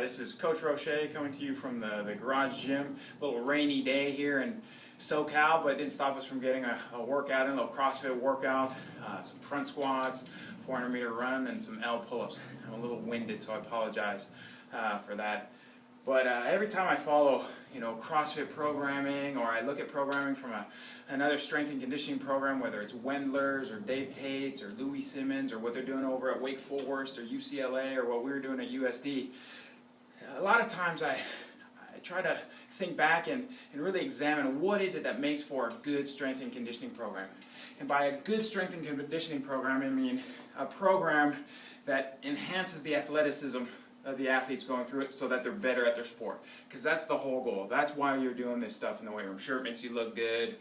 This is Coach Rochet coming to you from the garage gym. A little rainy day here in SoCal, but it didn't stop us from getting a workout in, a little CrossFit workout, some front squats, 400-meter run, and some L pull-ups. I'm a little winded, so I apologize for that. But every time I follow, CrossFit programming, or I look at programming from another strength and conditioning program, whether it's Wendler's or Dave Tate's or Louis Simmons or what they're doing over at Wake Forest or UCLA or what we were doing at USD, a lot of times I try to think back and really examine what is it that makes for a good strength and conditioning program. And by a good strength and conditioning program, I mean a program that enhances the athleticism of the athletes going through it so that they're better at their sport. Because that's the whole goal. That's why you're doing this stuff in the weight room. Sure, it makes you look good,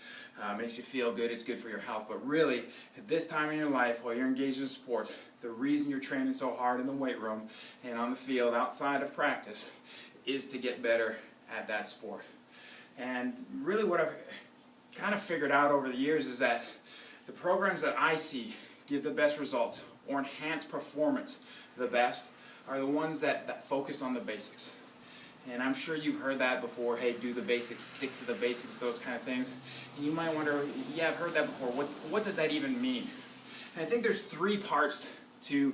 makes you feel good, it's good for your health, but really, at this time in your life, while you're engaged in sport, the reason you're training so hard in the weight room and on the field outside of practice is to get better at that sport. And really what I've kind of figured out over the years is that the programs that I see give the best results or enhance performance the best are the ones that focus on the basics. And I'm sure you've heard that before, hey, do the basics, stick to the basics, those kind of things. And you might wonder, yeah, I've heard that before, what does that even mean? And I think there's three parts to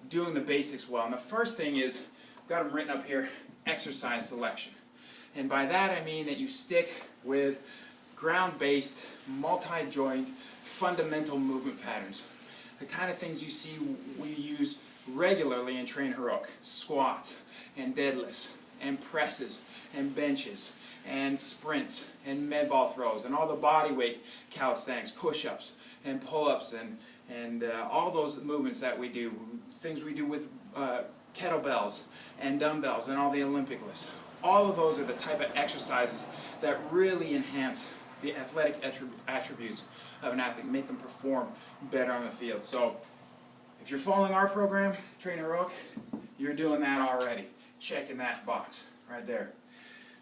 doing the basics well. And the first thing is, I've got them written up here, exercise selection. And by that I mean that you stick with ground-based, multi-joint, fundamental movement patterns. The kind of things you see we use regularly in Train Heroic: squats and deadlifts and presses and benches and sprints and med ball throws and all the body weight calisthenics, push-ups and pull-ups and all those movements that we do, things we do with kettlebells and dumbbells and all the Olympic lifts. All of those are the type of exercises that really enhance the athletic attributes of an athlete, make them perform better on the field. So if you're following our program, Train Heroic, you're doing that already. Checking that box right there.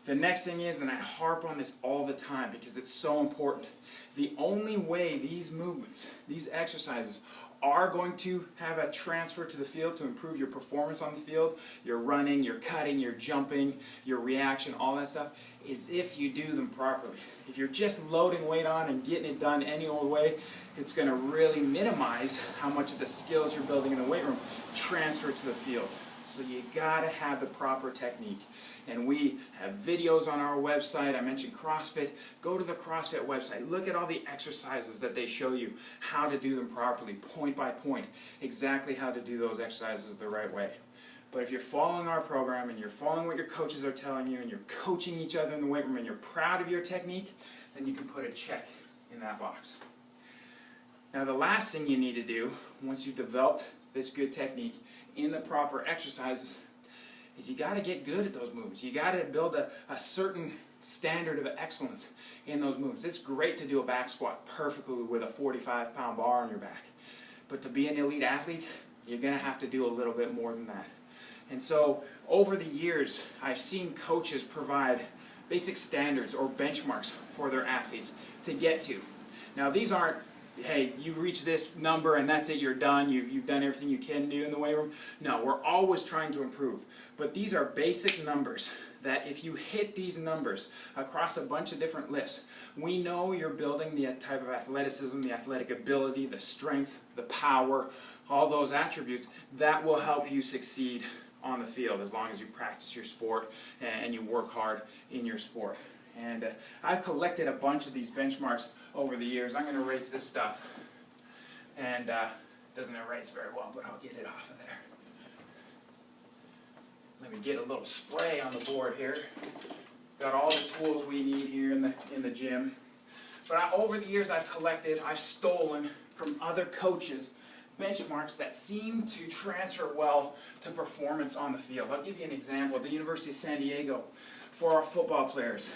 The next thing is, and I harp on this all the time because it's so important, the only way these movements, these exercises, are going to have a transfer to the field to improve your performance on the field, your running, your cutting, your jumping, your reaction, all that stuff, is if you do them properly. If you're just loading weight on and getting it done any old way, it's going to really minimize how much of the skills you're building in the weight room transfer to the field. So you got to have the proper technique. And we have videos on our website. I mentioned CrossFit. Go to the CrossFit website. Look at all the exercises that they show you, how to do them properly, point by point, exactly how to do those exercises the right way. But if you're following our program and you're following what your coaches are telling you and you're coaching each other in the weight room and you're proud of your technique, then you can put a check in that box. Now the last thing you need to do once you've developed this good technique in the proper exercises is you got to get good at those movements. You got to build a certain standard of excellence in those movements. It's great to do a back squat perfectly with a 45-pound bar on your back. But to be an elite athlete, you're going to have to do a little bit more than that. And so over the years, I've seen coaches provide basic standards or benchmarks for their athletes to get to. Now these aren't, hey, you reach this number and that's it, you're done, you've done everything you can do in the weight room. No, we're always trying to improve. But these are basic numbers that if you hit these numbers across a bunch of different lifts, we know you're building the type of athleticism, the athletic ability, the strength, the power, all those attributes that will help you succeed on the field as long as you practice your sport and you work hard in your sport. And I've collected a bunch of these benchmarks over the years. I'm going to erase this stuff. And it doesn't erase very well, but I'll get it off of there. Let me get a little spray on the board here. Got all the tools we need here in the gym. But over the years I've stolen from other coaches benchmarks that seem to transfer well to performance on the field. I'll give you an example. At the University of San Diego, for our football players,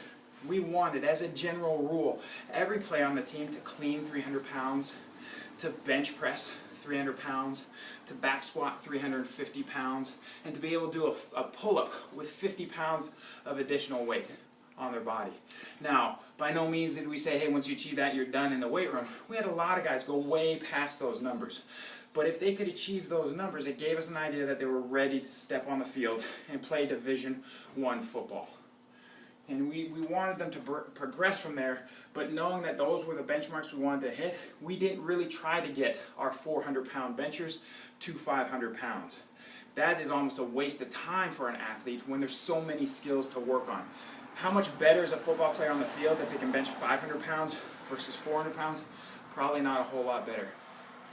we wanted, as a general rule, every player on the team to clean 300 pounds, to bench press 300 pounds, to back squat 350 pounds, and to be able to do a pull-up with 50 pounds of additional weight. on their body. Now, by no means did we say, hey, once you achieve that, you're done in the weight room. We had a lot of guys go way past those numbers. But if they could achieve those numbers, it gave us an idea that they were ready to step on the field and play Division I football. And we wanted them to progress from there, but knowing that those were the benchmarks we wanted to hit, we didn't really try to get our 400-pound benchers to 500 pounds. That is almost a waste of time for an athlete when there's so many skills to work on. How much better is a football player on the field if they can bench 500 pounds versus 400 pounds? Probably not a whole lot better.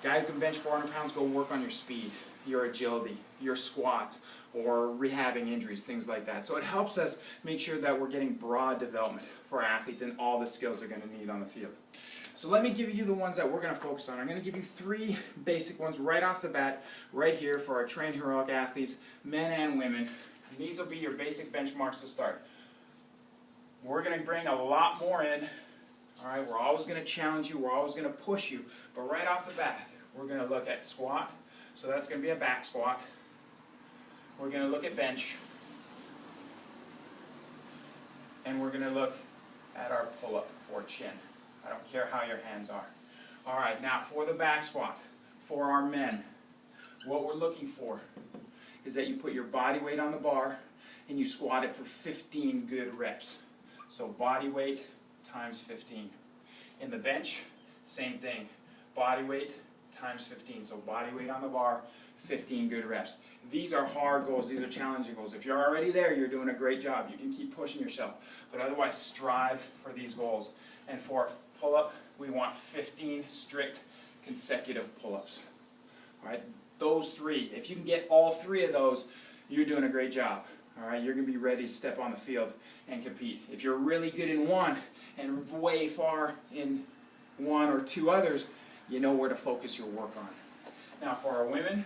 Guy who can bench 400 pounds, go work on your speed, your agility, your squats, or rehabbing injuries, things like that. So it helps us make sure that we're getting broad development for our athletes and all the skills they're going to need on the field. So let me give you the ones that we're going to focus on. I'm going to give you 3 basic ones right off the bat, right here for our trained heroic athletes, men and women. And these will be your basic benchmarks to start. We're going to bring a lot more in. All right, we're always going to challenge you, we're always going to push you, but right off the bat, we're going to look at squat, so that's going to be a back squat. We're going to look at bench, and we're going to look at our pull-up or chin. I don't care how your hands are. All right, now for the back squat, for our men, what we're looking for is that you put your body weight on the bar and you squat it for 15 good reps. So body weight times 15. In the bench, same thing. Body weight times 15. So body weight on the bar, 15 good reps. These are hard goals. These are challenging goals. If you're already there, you're doing a great job. You can keep pushing yourself. But otherwise, strive for these goals. And for pull-up, we want 15 strict consecutive pull-ups. All right, those 3. If you can get all 3 of those, you're doing a great job. All right, you're going to be ready to step on the field and compete. If you're really good in one and way far in 1 or 2 others, you know where to focus your work on. Now for our women,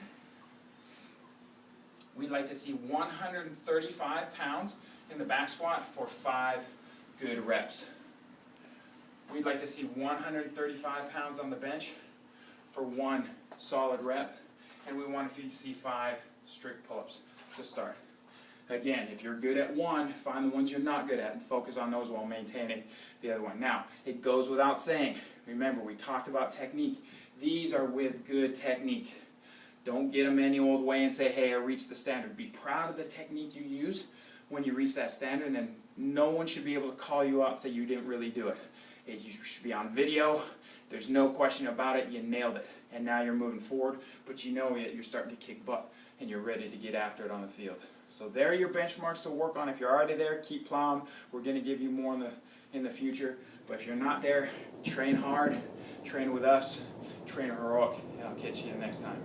we'd like to see 135 pounds in the back squat for 5 good reps. We'd like to see 135 pounds on the bench for 1 solid rep. And we want to see 5 strict pull-ups to start. Again, if you're good at one, find the ones you're not good at and focus on those while maintaining the other one. Now, it goes without saying, remember we talked about technique. These are with good technique. Don't get them any old way and say, hey, I reached the standard. Be proud of the technique you use when you reach that standard, and then no one should be able to call you out and say you didn't really do it. You should be on video. There's no question about it. You nailed it. And now you're moving forward, but you know you're starting to kick butt and you're ready to get after it on the field. So there are your benchmarks to work on. If you're already there, keep plowing. We're going to give you more in the future. But if you're not there, train hard, train with us, train heroic, and I'll catch you next time.